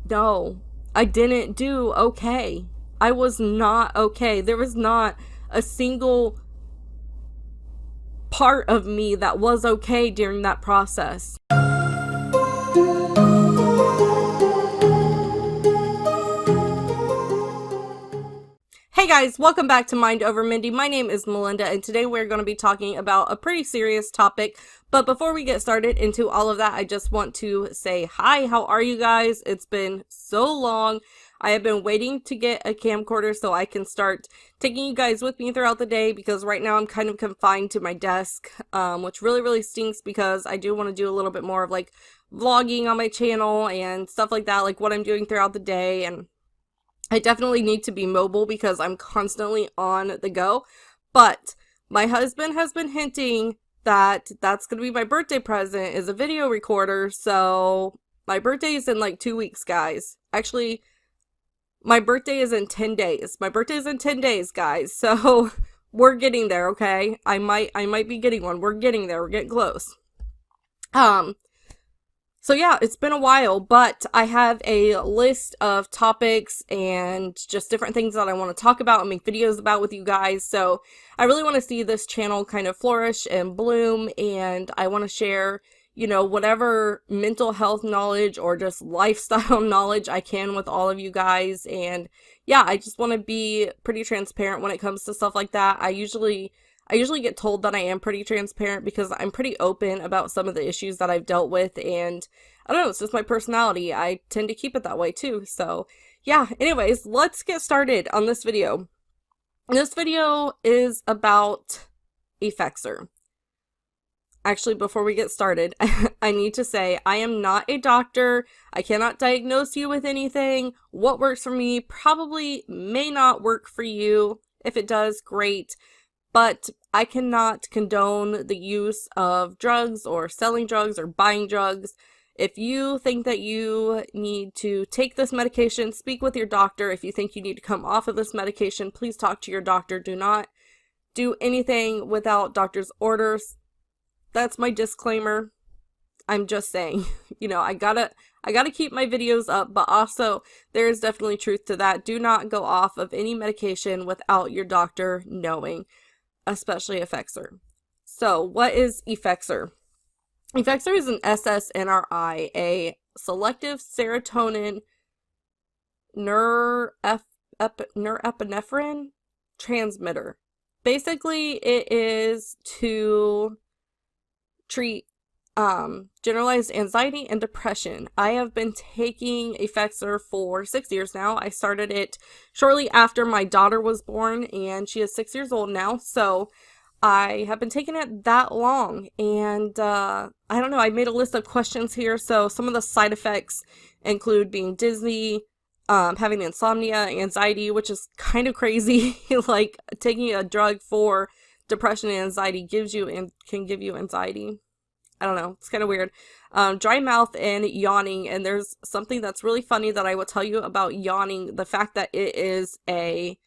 No, I didn't do okay. I was not okay. There was not a single part of me that was okay during that process. Hey guys, welcome back to Mind Over Mindy. My name is Melinda, and today we're going to be talking about a pretty serious topic. But before we get started into all of that, I just want to say hi. How are you guys? It's been so long. I have been waiting to get a camcorder so I can start taking you guys with me throughout the day, because right now I'm kind of confined to my desk, which really stinks, because I do want to do a little bit more of like vlogging on my channel and stuff like that, like what I'm doing throughout the day. And I definitely need to be mobile because I'm constantly on the go. But my husband has been hinting that that's going to be my birthday present, is a video recorder. So my birthday is in like 2 weeks, guys. Actually, my birthday is in 10 days. My birthday is in 10 days, guys. So we're getting there, okay? I might be getting one. We're getting there. We're getting close. So yeah, it's been a while, but I have a list of topics and just different things that I want to talk about and make videos about with you guys. So I really want to see this channel kind of flourish and bloom, and I want to share, you know, whatever mental health knowledge or just lifestyle knowledge I can with all of you guys. And yeah, I just want to be pretty transparent when it comes to stuff like that. I usually get told that I am pretty transparent because I'm pretty open about some of the issues that I've dealt with, and I don't know, it's just my personality. I tend to keep it that way too. So yeah, anyways, let's get started on this video. This video is about Effexor. Actually, before we get started, I need to say I am not a doctor. I cannot diagnose you with anything. What works for me probably may not work for you. If it does, great. But I cannot condone the use of drugs or selling drugs or buying drugs. If you think that you need to take this medication, speak with your doctor. If you think you need to come off of this medication, please talk to your doctor. Do not do anything without doctor's orders. That's my disclaimer. I'm just saying, you know, I gotta keep my videos up, but also there is definitely truth to that. Do not go off of any medication without your doctor knowing, especially Effexor. So what is Effexor? Effexor is an SSNRI, a selective serotonin norepinephrine transmitter. Basically, it is to treat generalized anxiety and depression. I have been taking Effexor for 6 years now. I started it shortly after my daughter was born, and she is 6 years old now. So I have been taking it that long, and I don't know, I made a list of questions here. So some of the side effects include being dizzy, having insomnia, anxiety, which is kind of crazy. Like, taking a drug for depression and anxiety can give you anxiety. I don't know, it's kind of weird. Dry mouth and yawning, and there's something that's really funny that I will tell you about yawning. The fact that it is a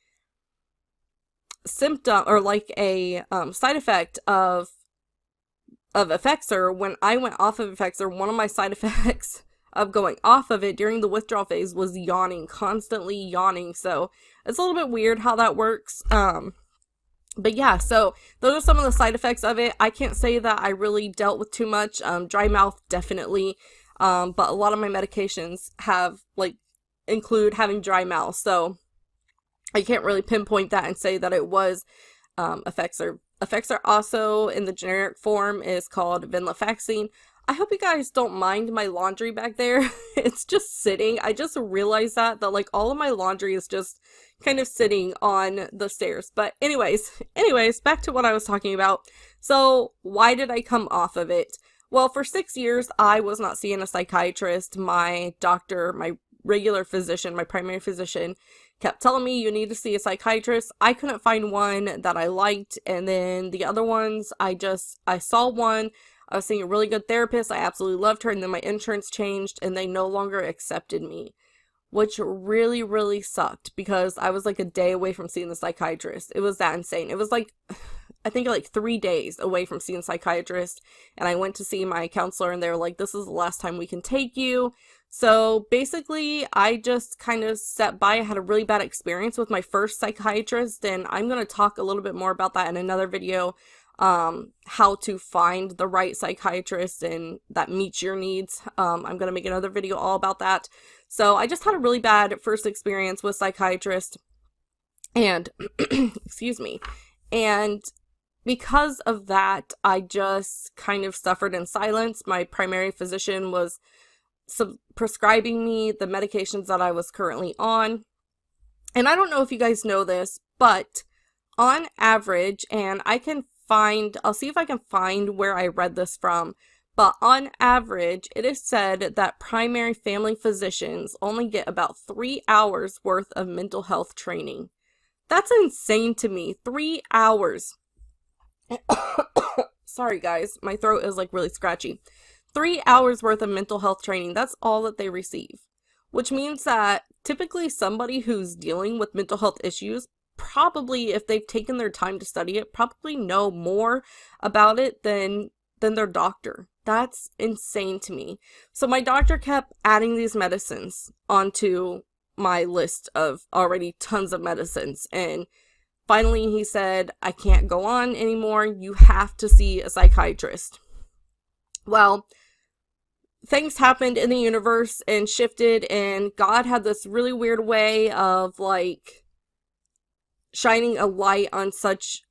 symptom, or like a side effect of Effexor. When I went off of Effexor, one of my side effects of going off of it during the withdrawal phase was yawning, constantly yawning. So it's a little bit weird how that works. But yeah, so those are some of the side effects of it. I can't say that I really dealt with too much. Dry mouth, definitely. But a lot of my medications include having dry mouth. So I can't really pinpoint that and say that it was Effexor. Effexor also, in the generic form, is called venlafaxine. I hope you guys don't mind my laundry back there. It's just sitting. I just realized that like all of my laundry is just kind of sitting on the stairs. But anyways, back to what I was talking about. So why did I come off of it? Well, for 6 years, I was not seeing a psychiatrist. My doctor, my regular physician, my primary physician, kept telling me you need to see a psychiatrist. I couldn't find one that I liked. And then the other ones, I saw one. I was seeing a really good therapist. I absolutely loved her. And then my insurance changed and they no longer accepted me, which really sucked, because I was like a day away from seeing the psychiatrist. It was that insane. It was like, I think like 3 days away from seeing a psychiatrist. And I went to see my counselor and they were like, this is the last time we can take you. So basically, I just kind of sat by. I had a really bad experience with my first psychiatrist, and I'm going to talk a little bit more about that in another video. How to find the right psychiatrist and that meets your needs. I'm going to make another video all about that. So I just had a really bad first experience with psychiatrist, and excuse me, and because of that, I just kind of suffered in silence. My primary physician was prescribing me the medications that I was currently on. And I don't know if you guys know this, but on average, and I'll see if I can find where I read this from, but on average, it is said that primary family physicians only get about 3 hours worth of mental health training. That's insane to me. 3 hours. Sorry guys, my throat is like really scratchy. 3 hours worth of mental health training, that's all that they receive. Which means that typically somebody who's dealing with mental health issues, probably if they've taken their time to study it, probably know more about it than their doctor. That's insane to me. So my doctor kept adding these medicines onto my list of already tons of medicines, and finally he said, I can't go on anymore, you have to see a psychiatrist. Well, things happened in the universe and shifted, and God had this really weird way of like shining a light on such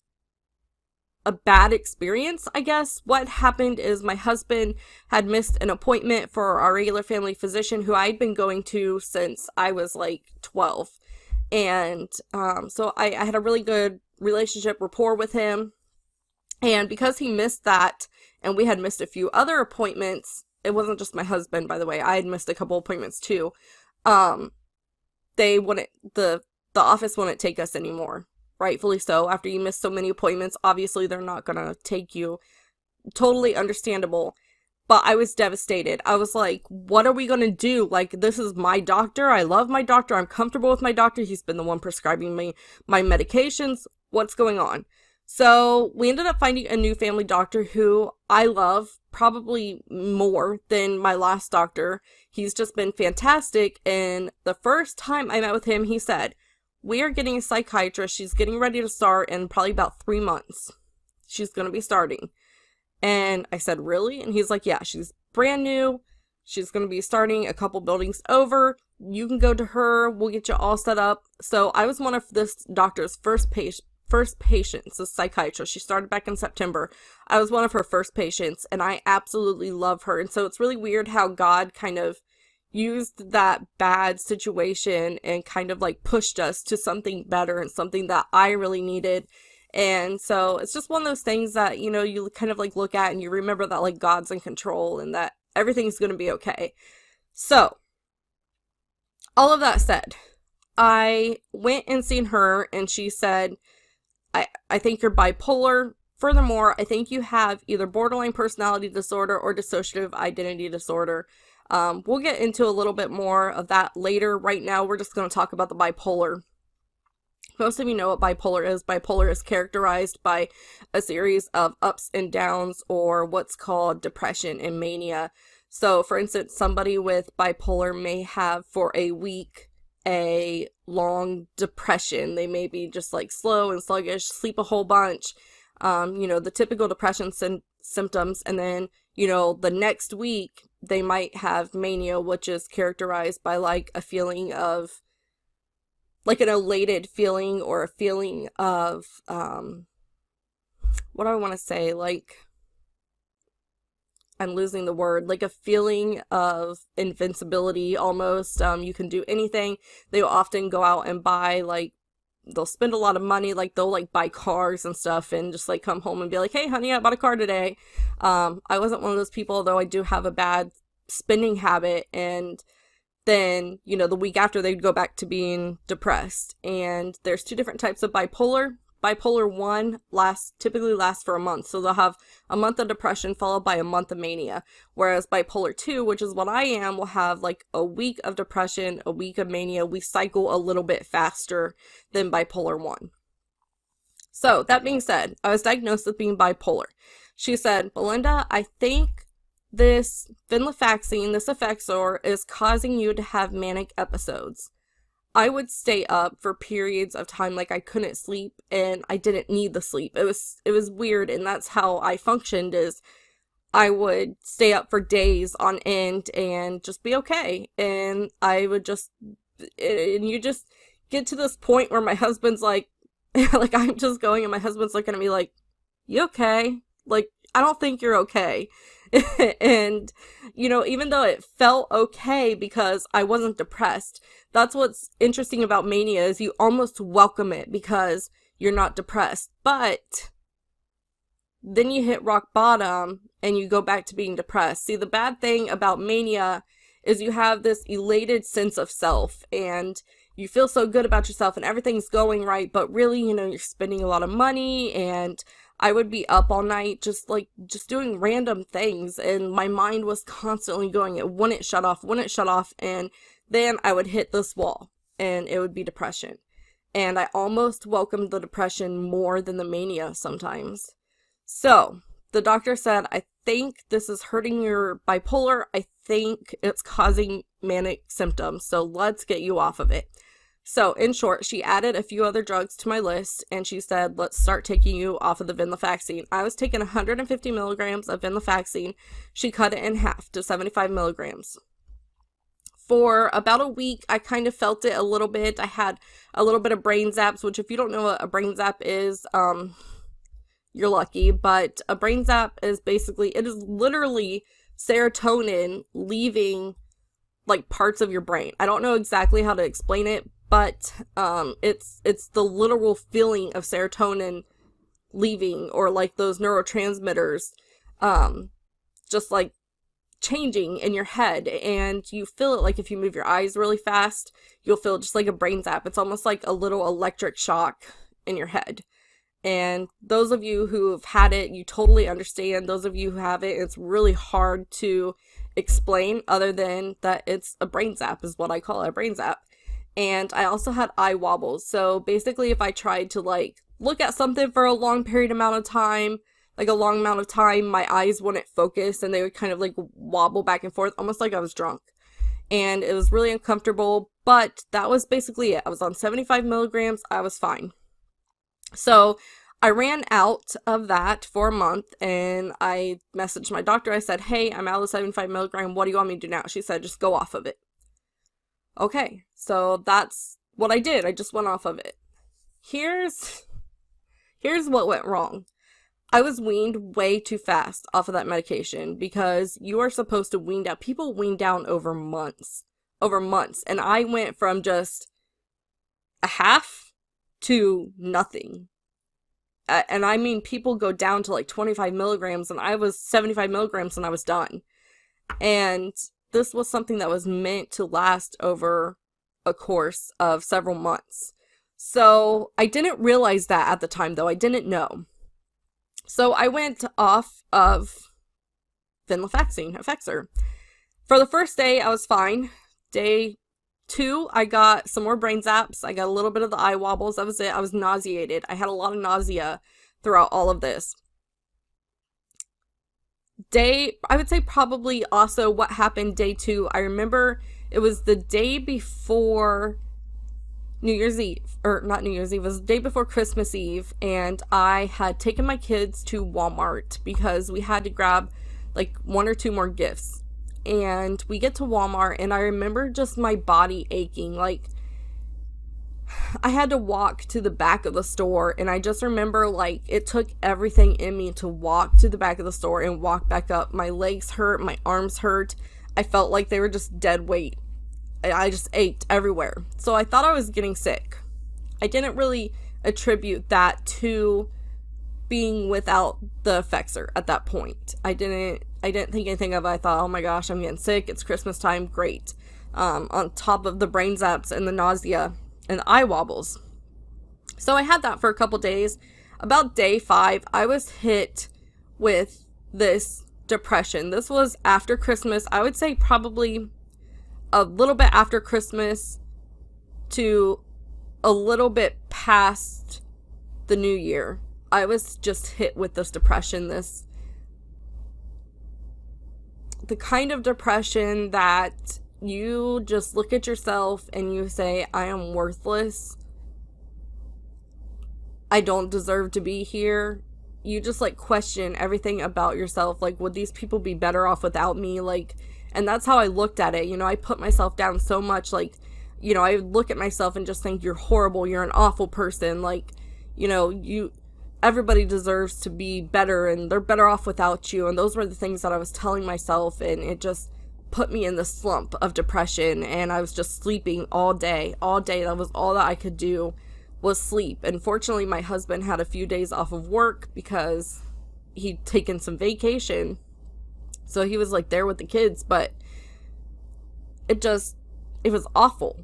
a bad experience, I guess. What happened is my husband had missed an appointment for our regular family physician who I'd been going to since I was like 12. And so I had a really good relationship, rapport with him. And because he missed that, and we had missed a few other appointments, it wasn't just my husband, by the way, I had missed a couple appointments too, the office wouldn't take us anymore. Rightfully so. After you miss so many appointments, obviously they're not gonna take you. Totally understandable. But I was devastated. I was like, what are we gonna do? Like, this is my doctor. I love my doctor. I'm comfortable with my doctor. He's been the one prescribing me my medications. What's going on? So we ended up finding a new family doctor who I love probably more than my last doctor. He's just been fantastic. And the first time I met with him, he said, we are getting a psychiatrist. She's getting ready to start in probably about 3 months. She's going to be starting. And I said, really? And he's like, yeah, she's brand new. She's going to be starting a couple buildings over. You can go to her. We'll get you all set up. So I was one of this doctor's first patients, a psychiatrist. She started back in September. I was one of her first patients, and I absolutely love her. And so it's really weird how God kind of used that bad situation and kind of like pushed us to something better and something that I really needed. And so it's just one of those things that, you know, you kind of like look at and you remember that like God's in control and that everything's going to be okay. So all of that said, I went and seen her, and she said, I think you're bipolar. Furthermore, I think you have either borderline personality disorder or dissociative identity disorder. We'll get into a little bit more of that later. Right now, we're just going to talk about the bipolar. Most of you know what bipolar is. Bipolar is characterized by a series of ups and downs, or what's called depression and mania. So, for instance, somebody with bipolar may have for a week a long depression. They may be just like slow and sluggish, sleep a whole bunch, you know, the typical depression symptoms. And then, you know, the next week they might have mania, which is characterized by like a feeling of like an elated feeling, or a feeling of what do I want to say, like, I'm losing the word, like a feeling of invincibility almost. You can do anything. They will often go out and buy, like, they'll spend a lot of money, like they'll like buy cars and stuff and just like come home and be like, hey honey, I bought a car today. I wasn't one of those people, though I do have a bad spending habit, and then, you know, the week after they'd go back to being depressed. And there's two different types of bipolar. Bipolar 1 typically lasts for a month. So they'll have a month of depression followed by a month of mania. Whereas bipolar 2, which is what I am, will have like a week of depression, a week of mania. We cycle a little bit faster than bipolar 1. So that being said, I was diagnosed with being bipolar. She said, Belinda, I think this venlafaxine, this Effexor, is causing you to have manic episodes. I would stay up for periods of time like I couldn't sleep and I didn't need the sleep. It was weird, and that's how I functioned, is I would stay up for days on end and just be okay. And I would just, and you just get to this point where my husband's like, like I'm just going and my husband's looking at me like, you okay? Like, I don't think you're okay. And, you know, even though it felt okay because I wasn't depressed, that's what's interesting about mania, is you almost welcome it because you're not depressed. But then you hit rock bottom and you go back to being depressed. See, the bad thing about mania is you have this elated sense of self and you feel so good about yourself and everything's going right, but really, you know, you're spending a lot of money, and I would be up all night just doing random things, and my mind was constantly going. It wouldn't shut off, and then I would hit this wall and it would be depression. And I almost welcomed the depression more than the mania sometimes. So the doctor said, I think this is hurting your bipolar. I think it's causing manic symptoms. So let's get you off of it. So in short, she added a few other drugs to my list, and she said, let's start taking you off of the venlafaxine. I was taking 150 milligrams of venlafaxine. She cut it in half to 75 milligrams. For about a week, I kind of felt it a little bit. I had a little bit of brain zaps, which if you don't know what a brain zap is, you're lucky. But a brain zap is basically, it is literally serotonin leaving like parts of your brain. I don't know exactly how to explain it, but it's the literal feeling of serotonin leaving, or like those neurotransmitters just like changing in your head, and you feel it like if you move your eyes really fast, you'll feel just like a brain zap. It's almost like a little electric shock in your head. And those of you who have had it, you totally understand. Those of you who have it, it's really hard to explain other than that it's a brain zap, is what I call it, a brain zap. And I also had eye wobbles. So basically, if I tried to like look at something for a long amount of time, my eyes wouldn't focus and they would kind of like wobble back and forth, almost like I was drunk. And it was really uncomfortable, but that was basically it. I was on 75 milligrams. I was fine. So I ran out of that for a month, and I messaged my doctor. I said, hey, I'm out of 75 milligram. What do you want me to do now? She said, just go off of it. Okay, so that's what I did. I just went off of it. Here's what went wrong. I was weaned way too fast off of that medication, because you are supposed to wean down. People wean down over months. And I went from just a half to nothing. And I mean, people go down to like 25 milligrams, and I was 75 milligrams and I was done. And this was something that was meant to last over a course of several months. So I didn't realize that at the time, though. I didn't know. So I went off of venlafaxine, Effexor. For the first day, I was fine. Day 2, I got some more brain zaps. I got a little bit of the eye wobbles. That was it. I was nauseated. I had a lot of nausea throughout all of this. I would say probably also what happened day 2. I remember it was the day before New Year's Eve, or not New Year's Eve, it was the day before Christmas Eve, and I had taken my kids to Walmart because we had to grab like 1 or 2 more gifts. And we get to Walmart, and I remember just my body aching. Like, I had to walk to the back of the store, and I just remember like it took everything in me to walk to the back of the store and walk back up. My legs hurt, my arms hurt. I felt like they were just dead weight. I just ached everywhere. So I thought I was getting sick. I didn't really attribute that to being without the Effexor at that point. I didn't think anything of it. I thought, oh my gosh, I'm getting sick. It's Christmas time. Great. On top of the brain zaps and the nausea and the eye wobbles. So I had that for a couple days. About day 5, I was hit with this depression. This was after Christmas. I would say probably a little bit after Christmas to a little bit past the new year. I was just hit with this depression, this the kind of depression that you just look at yourself and you say, I am worthless. I don't deserve to be here. You just like question everything about yourself. Like, would these people be better off without me? Like, and that's how I looked at it. You know, I put myself down so much. Like, you know, I would look at myself and just think, you're horrible. You're an awful person. Like, you know, everybody deserves to be better and they're better off without you. And those were the things that I was telling myself, and it just put me in the slump of depression. And I was just sleeping all day. That was all that I could do, was sleep. And fortunately, my husband had a few days off of work because he'd taken some vacation. So he was like there with the kids, but it was awful.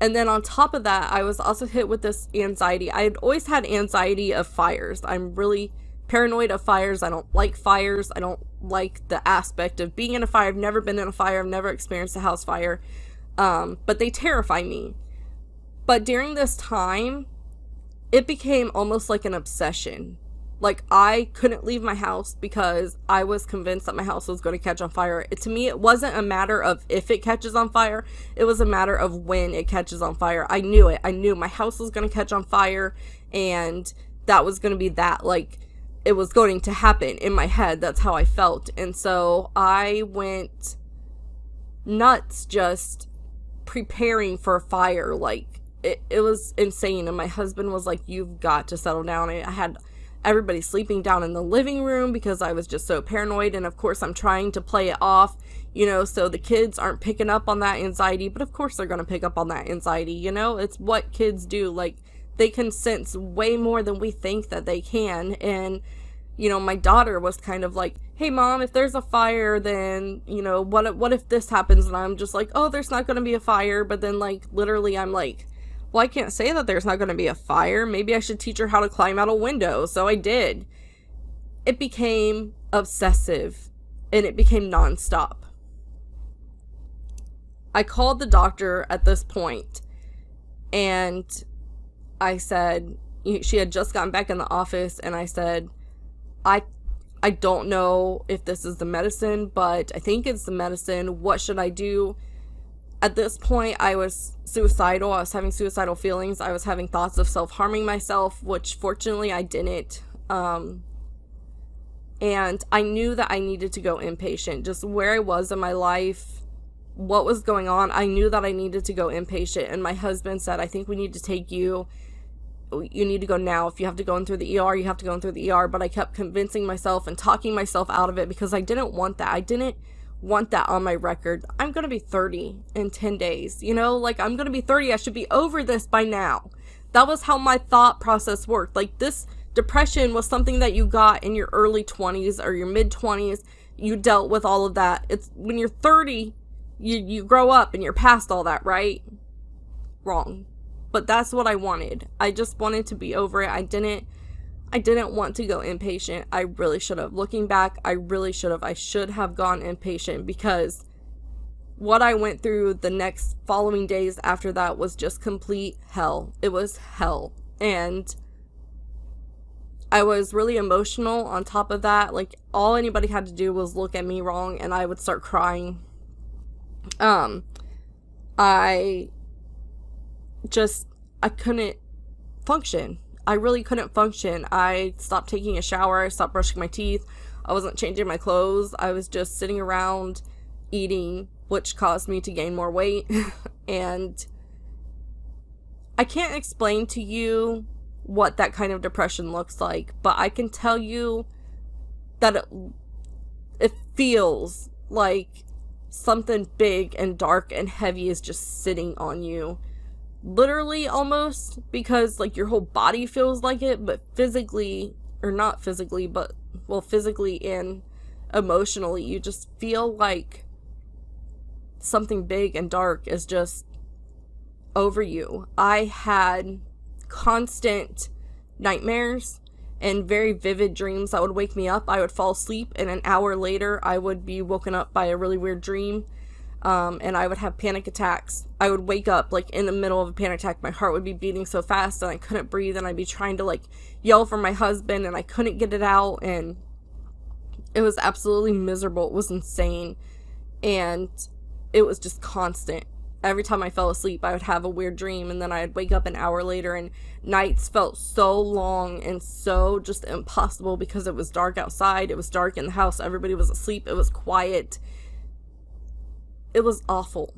And then on top of that, I was also hit with this anxiety. I had always had anxiety of fires. I'm really paranoid of fires. I don't like fires. I don't like the aspect of being in a fire. I've never been in a fire. I've never experienced a house fire. But they terrify me. But during this time, it became almost like an obsession. Like, I couldn't leave my house because I was convinced that my house was going to catch on fire. To me, it wasn't a matter of if it catches on fire. It was a matter of when it catches on fire. I knew it. I knew my house was going to catch on fire, and that was going to be that. Like, it was going to happen in my head. That's how I felt. And so I went nuts just preparing for a fire. Like, it was insane. And my husband was like, you've got to settle down. I had everybody sleeping down in the living room because I was just so paranoid. And of course, I'm trying to play it off, you know, so the kids aren't picking up on that anxiety. But of course, they're going to pick up on that anxiety. You know, it's what kids do. Like, they can sense way more than we think that they can. And, you know, my daughter was kind of like, hey, Mom, if there's a fire, then, you know, what if this happens? And I'm just like, oh, there's not going to be a fire. But then, like, literally, I'm like, well, I can't say that there's not going to be a fire. Maybe I should teach her how to climb out a window. So I did. It became obsessive, and it became nonstop. I called the doctor at this point, and I said, she had just gotten back in the office, and I said, I don't know if this is the medicine, but I think it's the medicine. What should I do? At this point, I was suicidal. I was having suicidal feelings. I was having thoughts of self-harming myself, which fortunately I didn't. And I knew that I needed to go inpatient. Just where I was in my life, what was going on, I knew that I needed to go inpatient. And my husband said, I think we need to take you. You need to go now. If you have to go in through the ER, you have to go in through the ER. But I kept convincing myself and talking myself out of it because I didn't want that. I didn't want that on my record. I'm going to be 30 in 10 days. You know, like, I'm going to be 30. I should be over this by now. That was how my thought process worked. Like, this depression was something that you got in your early 20s or your mid 20s. You dealt with all of that. It's when you're 30, you grow up and you're past all that, right? Wrong. But that's what I wanted. I just wanted to be over it. I didn't want to go inpatient. I really should have. Looking back, I really should have. I should have gone inpatient because what I went through the next following days after that was just complete hell. It was hell. And I was really emotional on top of that. Like, all anybody had to do was look at me wrong and I would start crying. I couldn't function. I really couldn't function. I stopped taking a shower. I stopped brushing my teeth. I wasn't changing my clothes. I was just sitting around eating, which caused me to gain more weight. And I can't explain to you what that kind of depression looks like, but I can tell you that it feels like something big and dark and heavy is just sitting on you. Literally, almost, because like your whole body feels like it, but physically, or not physically, but well, physically and emotionally, you just feel like something big and dark is just over you. I had constant nightmares and very vivid dreams that would wake me up. I would fall asleep, and an hour later I would be woken up by a really weird dream. And I would have panic attacks. I would wake up like in the middle of a panic attack. My heart would be beating so fast and I couldn't breathe, and I'd be trying to like yell for my husband and I couldn't get it out, and It was absolutely miserable. It was insane. And it was just constant. Every time I fell asleep, I would have a weird dream, and then I'd wake up an hour later, and nights felt so long and so just impossible because it was dark outside. It was dark in the house. Everybody was asleep. It was quiet. It was awful.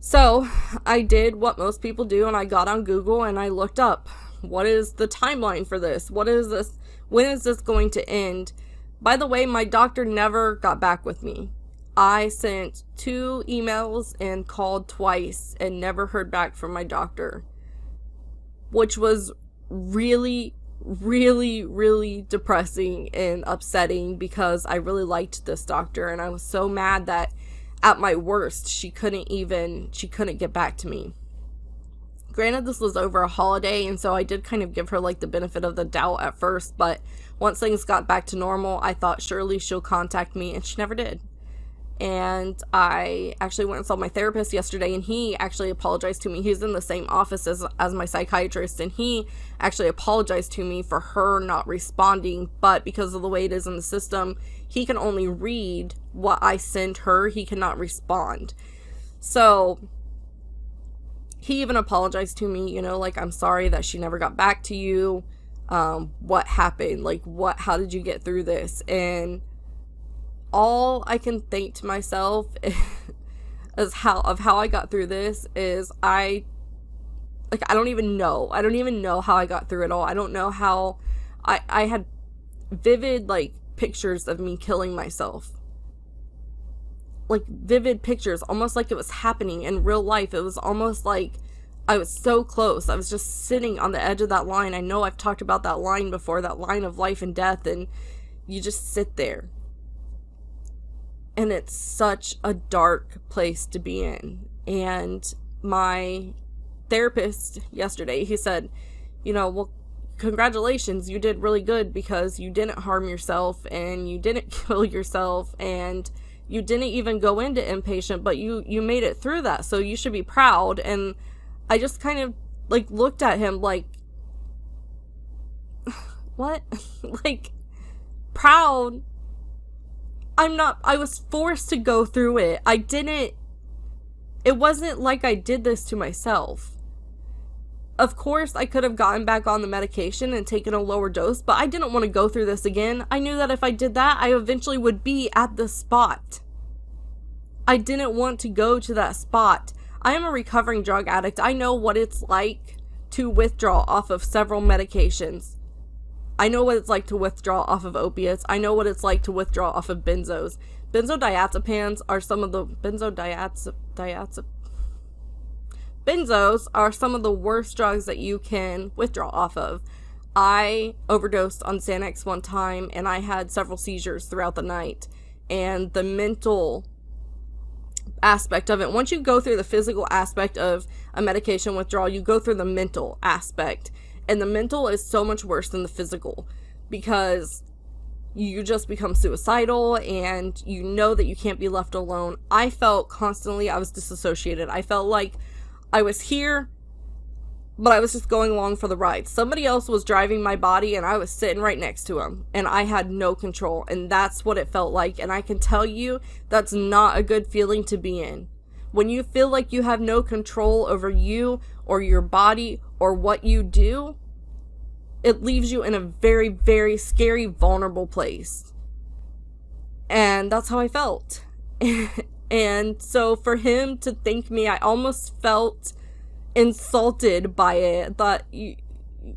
So I did what most people do, and I got on Google and I looked up, what is the timeline for this? What is this? When is this going to end? By the way, my doctor never got back with me. I sent 2 emails and called twice and never heard back from my doctor, which was really, really, really depressing and upsetting because I really liked this doctor, and I was so mad that at my worst, she couldn't get back to me. Granted, this was over a holiday, and so I did kind of give her like the benefit of the doubt at first, but once things got back to normal, I thought surely she'll contact me, and she never did. And I actually went and saw my therapist yesterday, and he actually apologized to me. He's in the same office as my psychiatrist, and he actually apologized to me for her not responding, but because of the way it is in the system, he can only read what I send her. He cannot respond. So he even apologized to me, you know, like, I'm sorry that she never got back to you. What happened? Like, how did you get through this? And all I can think to myself is how I got through this is I don't even know how I got through it all. I don't know how. I had vivid like pictures of me killing myself, like vivid pictures, almost like it was happening in real life. It was almost like I was so close. I was just sitting on the edge of that line. I know I've talked about that line before, that line of life and death, and you just sit there. And it's such a dark place to be in. And my therapist yesterday, he said, you know, well, congratulations, you did really good because you didn't harm yourself and you didn't kill yourself and you didn't even go into inpatient, but you made it through that, so you should be proud. And I just kind of like looked at him like, what? Like, proud? I'm not. I was forced to go through it. It wasn't like I did this to myself. Of course, I could have gotten back on the medication and taken a lower dose, but I didn't want to go through this again. I knew that if I did that, I eventually would be at the spot. I didn't want to go to that spot. I am a recovering drug addict. I know what it's like to withdraw off of several medications. I know what it's like to withdraw off of opiates. I know what it's like to withdraw off of benzos. Benzos are some of the worst drugs that you can withdraw off of. I overdosed on Xanax one time, and I had several seizures throughout the night. And the mental aspect of it, once you go through the physical aspect of a medication withdrawal, you go through the mental aspect. And the mental is so much worse than the physical because you just become suicidal and you know that you can't be left alone. I felt constantly, I was disassociated. I felt like I was here, but I was just going along for the ride. Somebody else was driving my body and I was sitting right next to him and I had no control. And that's what it felt like. And I can tell you that's not a good feeling to be in. When you feel like you have no control over you or your body or what you do, it leaves you in a very, very scary, vulnerable place. And that's how I felt. And so for him to thank me, I almost felt insulted by it. Thought, you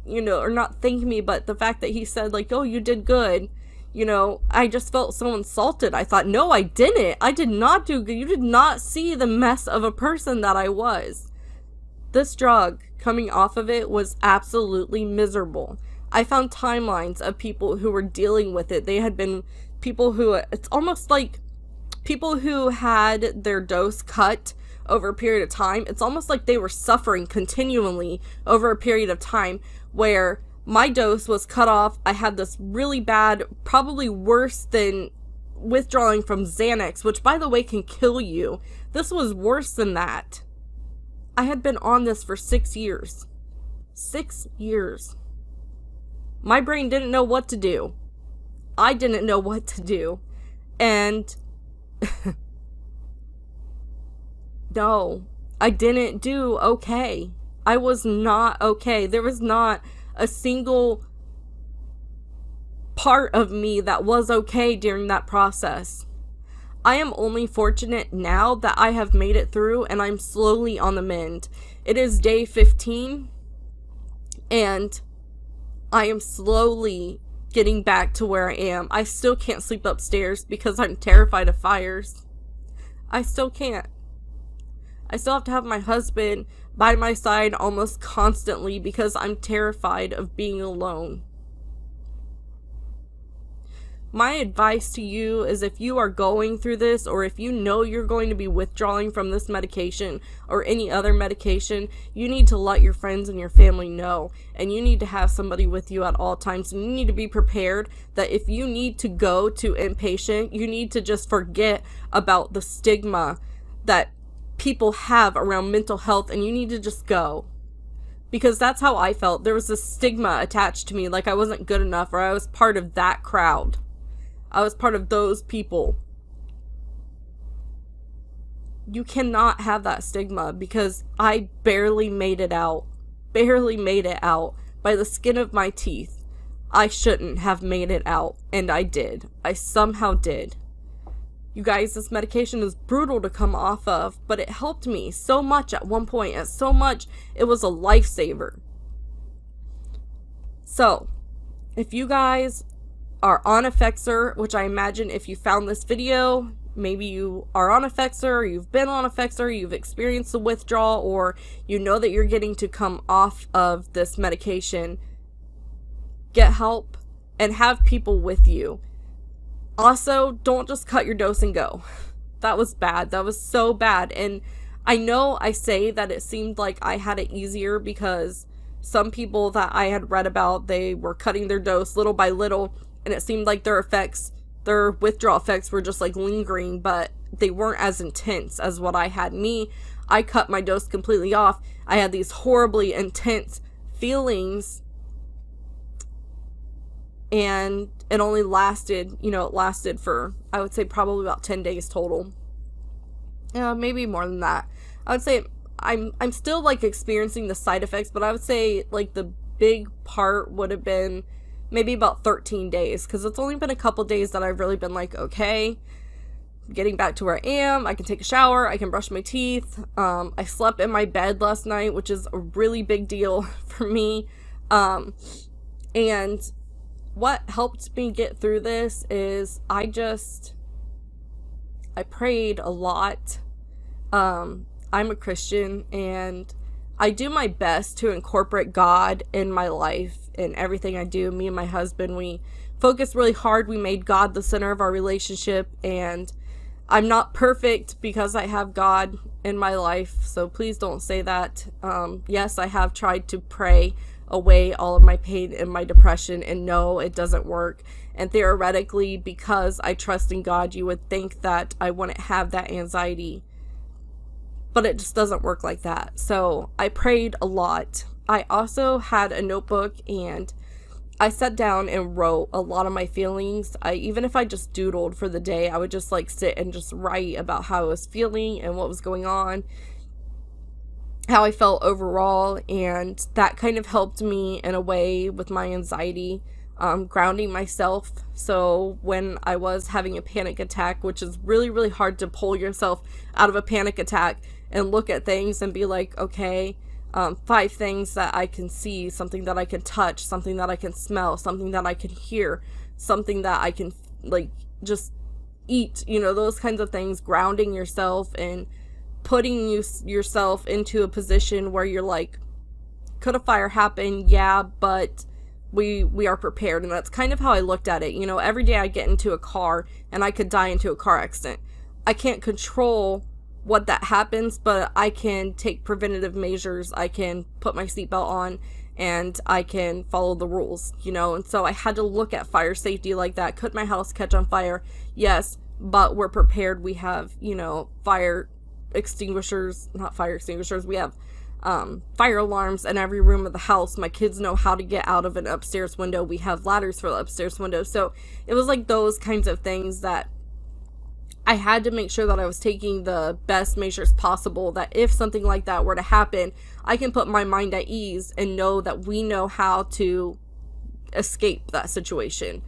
know, or not thank me, but the fact that he said, like, oh, you did good. You know, I just felt so insulted. I thought, no, I didn't. I did not do good. You did not see the mess of a person that I was. This drug, coming off of it, was absolutely miserable. I found timelines of people who were dealing with it. They had been people who, it's almost like people who had their dose cut over a period of time. It's almost like they were suffering continually over a period of time where my dose was cut off. I had this really bad, probably worse than withdrawing from Xanax, which, by the way, can kill you. This was worse than that. I had been on this for 6 years. 6 years. My brain didn't know what to do. I didn't know what to do. And no, I didn't do okay. I was not okay. There was not a single part of me that was okay during that process. I am only fortunate now that I have made it through and I'm slowly on the mend. It is day 15 and I am slowly getting back to where I am. I still can't sleep upstairs because I'm terrified of fires. I still can't. I still have to have my husband by my side almost constantly because I'm terrified of being alone. My advice to you is, if you are going through this, or if you know you're going to be withdrawing from this medication or any other medication, you need to let your friends and your family know. And you need to have somebody with you at all times. And you need to be prepared that if you need to go to inpatient, you need to just forget about the stigma that people have around mental health, and you need to just go. Because that's how I felt. There was this stigma attached to me, like I wasn't good enough, or I was part of that crowd. I was part of those people. You cannot have that stigma, because I barely made it out. Barely made it out by the skin of my teeth. I shouldn't have made it out, and I did. I somehow did. You guys, this medication is brutal to come off of, but it helped me so much at one point, and so much it was a lifesaver. So, if you guys are on Effexor, which I imagine if you found this video, maybe you are on Effexor, or you've been on Effexor, you've experienced the withdrawal, or you know that you're getting to come off of this medication, get help and have people with you. Also, don't just cut your dose and go. That was bad. That was so bad. And I know I say that it seemed like I had it easier because some people that I had read about, they were cutting their dose little by little, and it seemed like their withdrawal effects were just like lingering, but they weren't as intense as what I had. I cut my dose completely off. I had these horribly intense feelings, and it only lasted, it lasted for, I would say, probably about 10 days total. Maybe more than that. I would say I'm still like experiencing the side effects, but I would say like the big part would have been maybe about 13 days, because it's only been a couple days that I've really been like, okay, getting back to where I am. I can take a shower, I can brush my teeth. I slept in my bed last night, which is a really big deal for me. And what helped me get through this is I prayed a lot. I'm a Christian, and I do my best to incorporate God in my life, in everything I do. Me and my husband, we focused really hard. We made God the center of our relationship, and I'm not perfect because I have God in my life, so please don't say that. Yes, I have tried to pray away all of my pain and my depression, and no, it doesn't work. And theoretically, because I trust in God, you would think that I wouldn't have that anxiety, but it just doesn't work like that. So I prayed a lot. I also had a notebook, and I sat down and wrote a lot of my feelings. Even if I just doodled for the day, I would just like sit and just write about how I was feeling and what was going on, how I felt overall, and that kind of helped me in a way with my anxiety, grounding myself. So when I was having a panic attack, which is really, really hard to pull yourself out of a panic attack and look at things and be like, okay, 5 things that I can see, something that I can touch, something that I can smell, something that I can hear, something that I can like just eat, those kinds of things, grounding yourself and putting yourself into a position where you're like, could a fire happen? Yeah, but we are prepared. And that's kind of how I looked at it. Every day I get into a car and I could die into a car accident. I can't control what that happens, but I can take preventative measures. I can put my seatbelt on and I can follow the rules, and so I had to look at fire safety like that. Could my house catch on fire? Yes, but we're prepared. We have, fire extinguishers, not fire extinguishers. We have fire alarms in every room of the house. My kids know how to get out of an upstairs window. We have ladders for the upstairs window. So it was like those kinds of things that I had to make sure that I was taking the best measures possible, that if something like that were to happen, I can put my mind at ease and know that we know how to escape that situation.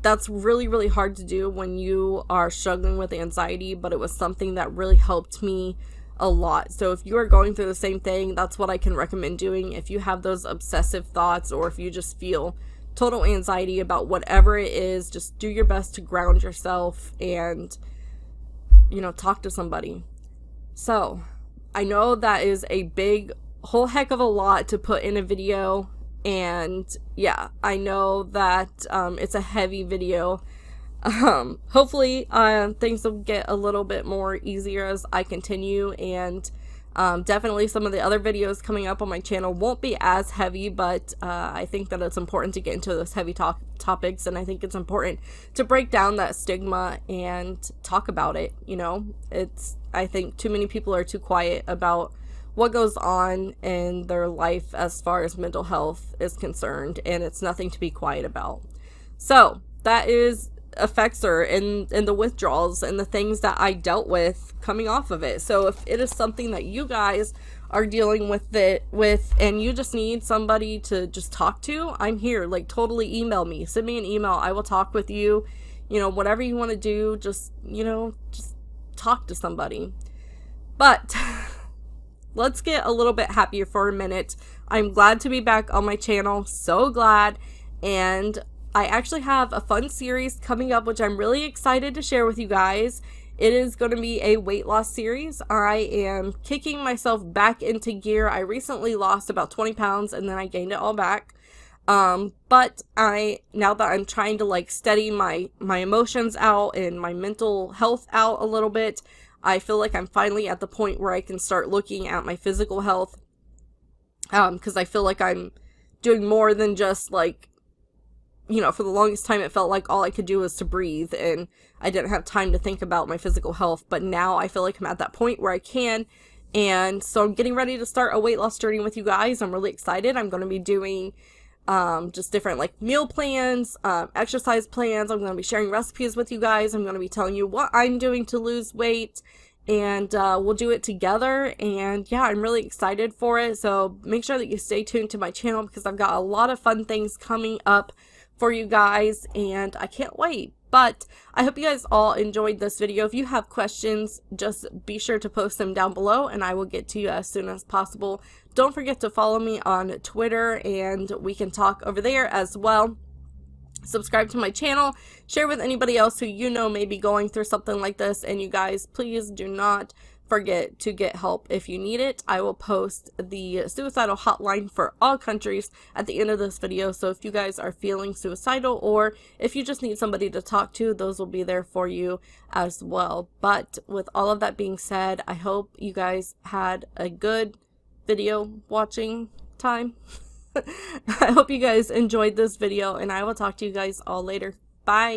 That's really, really hard to do when you are struggling with anxiety, but it was something that really helped me a lot. So if you are going through the same thing, that's what I can recommend doing. If you have those obsessive thoughts, or if you just feel total anxiety about whatever it is, just do your best to ground yourself and, talk to somebody. So I know that is a big, whole heck of a lot to put in a video. And yeah, I know that it's a heavy video. Hopefully things will get a little bit more easier as I continue, and definitely some of the other videos coming up on my channel won't be as heavy, but I think that it's important to get into those heavy topics, and I think it's important to break down that stigma and talk about it. I think too many people are too quiet about what goes on in their life as far as mental health is concerned, and it's nothing to be quiet about. So that is Effexor and the withdrawals and the things that I dealt with coming off of it. So if it is something that you guys are dealing with and you just need somebody to just talk to, I'm here. Like, totally email me, send me an email. I will talk with you. Whatever you want to do, just talk to somebody. But let's get a little bit happier for a minute. I'm glad to be back on my channel, so glad. And I actually have a fun series coming up, which I'm really excited to share with you guys. It is going to be a weight loss series. I am kicking myself back into gear. I recently lost about 20 pounds and then I gained it all back. But now that I'm trying to steady my emotions out and my mental health out a little bit, I feel like I'm finally at the point where I can start looking at my physical health. Because I feel like I'm doing more than just for the longest time, it felt like all I could do was to breathe, and I didn't have time to think about my physical health. But now I feel like I'm at that point where I can, and so I'm getting ready to start a weight loss journey with you guys. I'm really excited. I'm going to be doing just different meal plans, exercise plans. I'm going to be sharing recipes with you guys. I'm going to be telling you what I'm doing to lose weight, and we'll do it together. And yeah, I'm really excited for it. So make sure that you stay tuned to my channel, because I've got a lot of fun things coming up for you guys, and I can't wait. But I hope you guys all enjoyed this video. If you have questions, just be sure to post them down below and I will get to you as soon as possible. Don't forget to follow me on Twitter and we can talk over there as well. Subscribe to my channel, share with anybody else who may be going through something like this, and you guys, please do not forget to get help if you need it. I will post the suicidal hotline for all countries at the end of this video, so if you guys are feeling suicidal or if you just need somebody to talk to, those will be there for you as well. But with all of that being said, I hope you guys had a good video watching time. I hope you guys enjoyed this video, and I will talk to you guys all later. Bye!